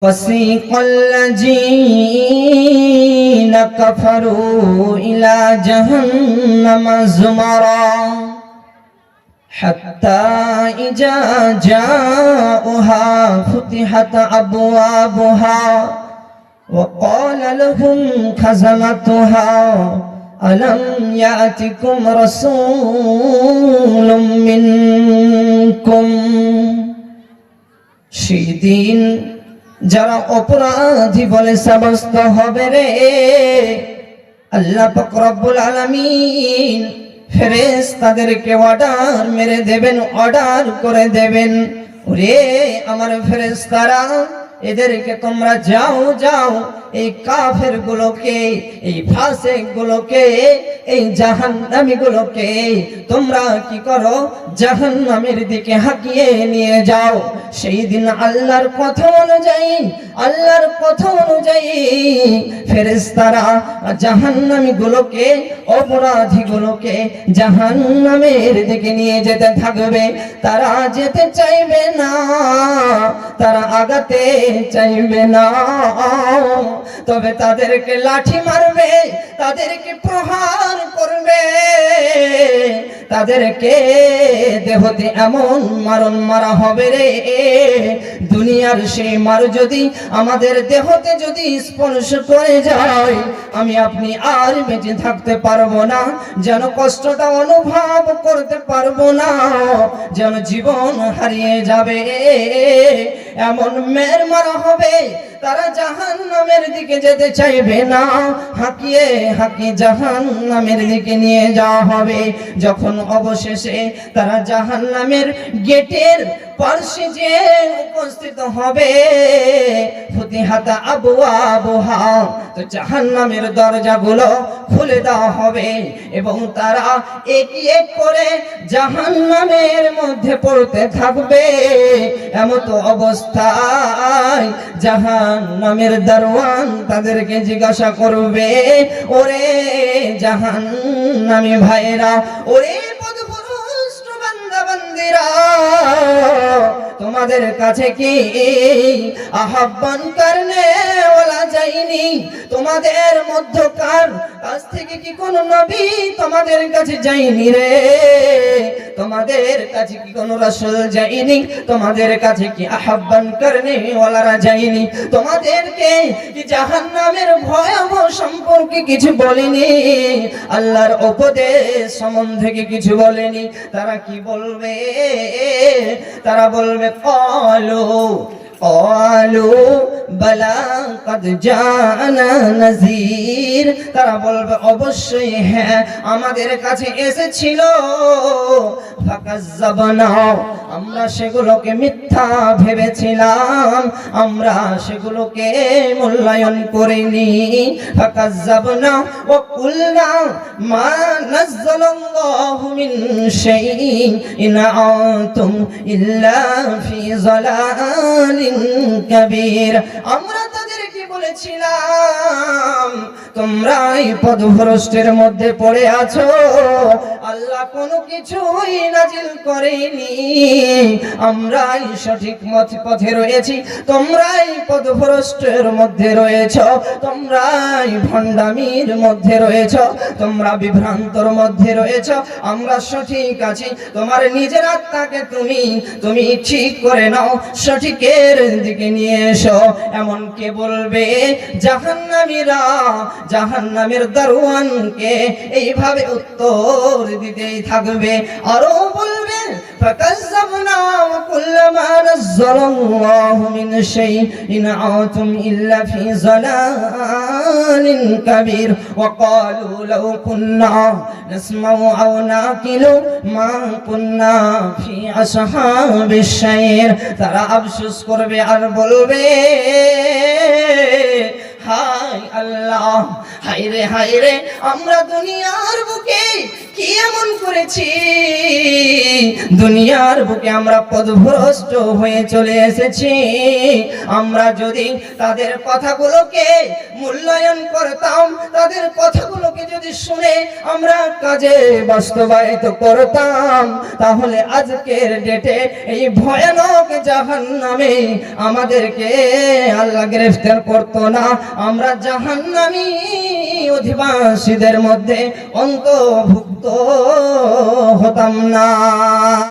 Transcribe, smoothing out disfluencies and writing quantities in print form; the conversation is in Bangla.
وسيق الذين كفروا إلى جهنم زمرا حتى إذا جاءوها فتحت أبوابها وقال لهم خزنتها ألم يأتكم رسول منكم সেদিন যারা অপরাধী বলে সাব্যস্ত হবে রে, আল্লাহ পাক রব্বুল আলামিন ফেরেশতাদেরকে অর্ডার মেরে দেবেন, অর্ডার করে দেবেন, ওরে আমার ফেরেশতারা এদেরকে তোমরা যাও যাও এই কাফের গুলোকে, এই ফাসিক গুলোকে, এই জাহান্নামী গুলোকে তোমরা কি করো, জাহান্নামের দিকে হাঁকিয়ে নিয়ে যাও। সেই দিন আল্লাহর কথা অনুযায়ী, আল্লাহর কথা অনুযায়ী ফেরেশতারা জাহান্নামী গুলোকে, অপরাধী গুলোকে জাহান্নামের দিকে নিয়ে যেতে থাকবে। তারা যেতে চাইবে না, তারা আগাতে চাইবে না, তবে তাদেরকে লাঠি মারবে, তাদেরকে প্রহার করবে, তাদেরকে দেহতে এমন মারণ মারা হবে রে, দুনিয়ার সেই মার যদি আমাদের দেহতে যদি স্পর্শ করে যায়, আমি আপনি আর বেঁচে থাকতে পারবো না, যেন কষ্টটা অনুভব করতে পারবো না, যেন জীবন হারিয়ে যাবে, এমন মের মারা হবে। তারা জাহান্নামের দিকে যেতে চাইবে না, হাঁকিয়ে হাঁকিয়ে জাহান্নামের দিকে নিয়ে যাওয়া হবে। যখন অবশেষে তারা জাহান্নামের গেটের পাশে যে উপস্থিত হবে, ফুতিহাত আবওয়াবুহা, তো জাহান্নামের দরজাগুলো খুলে দেওয়া হবে এবং তারা এক এক করে জাহান্নামের মধ্যে পড়তে থাকবে। এমত অবস্থায় জাহান্নামের দরওয়ান তাদেরকে জিজ্ঞাসা করবে, ওরে জাহান্নামী ভাইরা, ওরে পথভ্রষ্ট বান্দা বান্দিরা, তোমাদের কাছে কি আহ্বান করনে ওয়ালা যায়নি? তোমাদের মধ্যকার কাছ থেকে কি কোন নবী তোমাদের কাছে যায়নি রে? তোমাদের কাছে কি কোন রাসূল যায়নি? তোমাদের কাছে কি আহ্বান করনে ওয়ালারা যায়নি? তোমাদেরকে কি জাহান্নামের ভয়াবহ সম্পর্কে কিছু বলেনি? আল্লাহর উপদেশ সম্বন্ধে কিছু বলেনি? তারা কি বলবে? তারা বলবে قالوا بلى قد جاءنا نذير, তারা বলবে অবশ্যই হ্যাঁ আমাদের কাছে এসেছিল, ফাকাজ্জাবনা, আমরা সেগুলোকে মিথ্যা ভেবেছিলাম, আমরা সেগুলোকে মূল্যায়ন করিনি। ফাকাজ্জাবনা ওয়া কুলনা মা নাযালাল্লাহু মিন শাইইন ইন আনতুম ইল্লা ফি যালালিন কাবীর, আমরা তাদেরকে বলেছিলাম তোমরা এই পথভ্রষ্টের মধ্যে পড়ে আছো, আল্লাহ কোনো কিছুই নাজিল করেনি, আমরাই সঠিক পথে রয়েছি, তোমরাই পথভ্রষ্টের মধ্যে রয়েছ, তোমরাই ভণ্ডামির মধ্যে রয়েছ, তোমরা বিভ্রান্তর মধ্যে রয়েছ, আমরা সঠিক আছি। তোমার নিজের আত্মাকে তুমি ঠিক করে নাও, সঠিকের দিকে নিয়ে এসো। এমন কে বলবে? জাহান্নামীরা জাহান্নামের দরওয়ানকে এইভাবে উত্তর দিতেই থাকবে। আরো বলবে ফাকাজ্জাবনা ওয়া কুল্লামা নাযালাল্লাহু মিন শাইইন আনতুম ইল্লা ফি যালালিন কাবীর ওয়া ক্বালু লাউ কুন্না নাসমাউ আও নাকিলু মা কুন্না ফি আসহাবিশ শাইর, তারা আফসোস করবে আর বলবে হায় আল্লাহ, হায় রে আমরা দুনিয়ার বুকে কি এমন করেছি দুনিয়ার বুকে আমরা পথভ্রষ্ট হয়ে চলে এসেছি। আমরা যদি তাদের কথাগুলোকে মূল্যায়ন করতাম, তাদের কথাগুলোকে যদি শুনে আমরা কাজে বাস্তবায়িত করতাম, তাহলে আজকের ডেটে এই ভয়ানক জাহান্নামে আমাদেরকে আল্লাহ গ্রেফতার করতো না। আমরা জাহান্নামী অধিবাসীদের মধ্যে অন্তর্ভুক্ত হতাম না।